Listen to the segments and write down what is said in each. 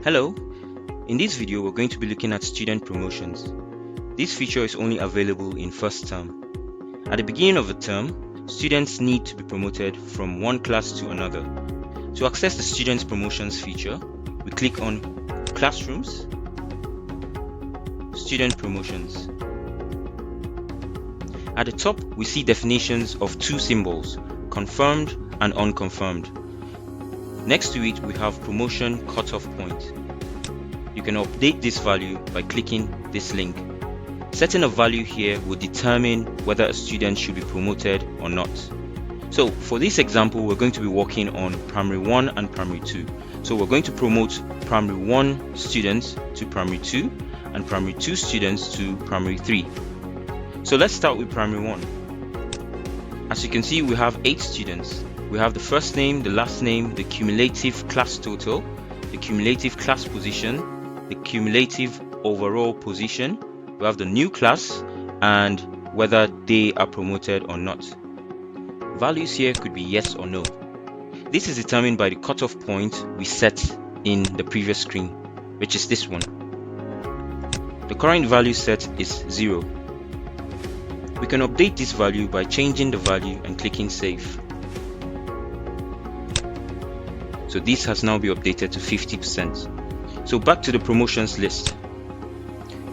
Hello, in this video we're going to be looking at student promotions. This feature is only available in first term. At the beginning of a term, students need to be promoted from one class to another. To access the student promotions feature, we click on Classrooms, Student Promotions. At the top, we see definitions of two symbols, confirmed and unconfirmed. Next to it, we have promotion cutoff point. You can update this value by clicking this link. Setting a value here will determine whether a student should be promoted or not. So for this example, we're going to be working on Primary 1 and Primary 2. So we're going to promote Primary 1 students to Primary 2 and Primary 2 students to Primary 3. So let's start with Primary 1. As you can see, we have 8 students. We have the first name, the last name, the cumulative class total, the cumulative class position, the cumulative overall position. We have the new class and whether they are promoted or not. Values here could be yes or no. This is determined by the cutoff point we set in the previous screen, which is this one. The current value set is 0. We can update this value by changing the value and clicking save. So this has now been updated to 50%. So back to the promotions list.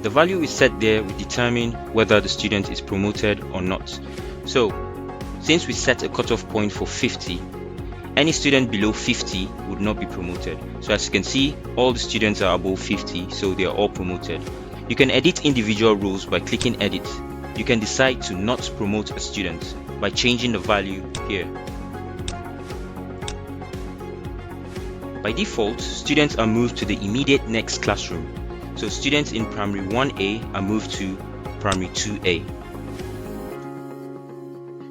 The value we set there will determine whether the student is promoted or not. So since we set a cutoff point for 50, any student below 50 would not be promoted. So as you can see, all the students are above 50, so they are all promoted. You can edit individual rows by clicking edit. You can decide to not promote a student by changing the value here. By default, students are moved to the immediate next classroom. So students in Primary 1A are moved to Primary 2A.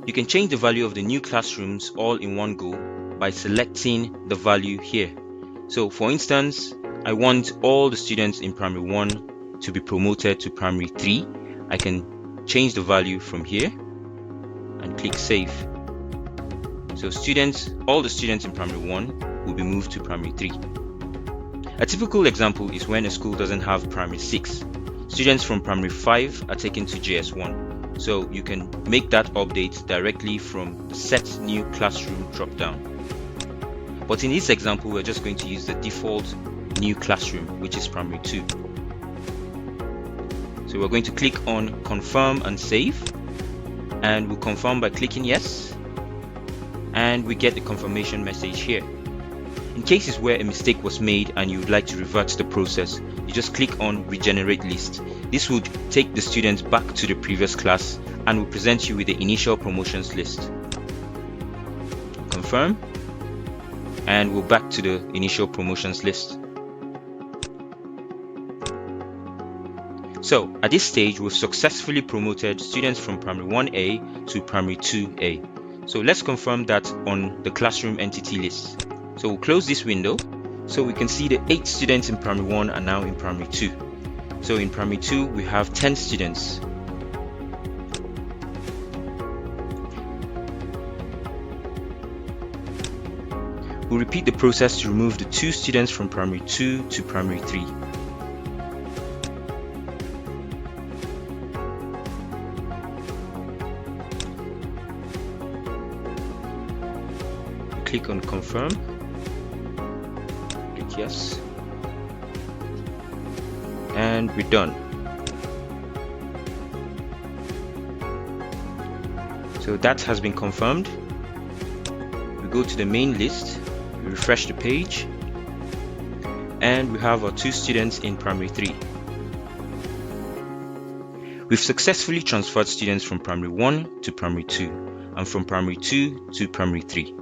You can change the value of the new classrooms all in one go by selecting the value here. So for instance, I want all the students in Primary 1 to be promoted to Primary 3. I can change the value from here and click save. So all the students in Primary 1 will be moved to Primary 3. A typical example is when a school doesn't have Primary 6. Students from Primary 5 are taken to JS1. So you can make that update directly from the Set New Classroom drop-down. But in this example, we're just going to use the default new classroom, which is Primary 2. So we're going to click on Confirm and Save. And we'll confirm by clicking yes. And we get the confirmation message here. In cases where a mistake was made and you would like to revert the process, you just click on Regenerate List. This would take the students back to the previous class and will present you with the initial promotions list. Confirm, and we're back to the initial promotions list. So at this stage, we've successfully promoted students from Primary 1A to Primary 2A. So let's confirm that on the classroom entity list. So we'll close this window. So we can see the 8 students in Primary 1 are now in Primary 2. So in Primary 2 we have 10 students. We'll repeat the process to remove the 2 students from Primary 2 to Primary 3. Click on Confirm. Click yes, and we're done. So that has been confirmed. We go to the main list, we refresh the page, and we have our 2 students in Primary 3. We've successfully transferred students from Primary 1 to Primary 2 and from Primary 2 to Primary 3.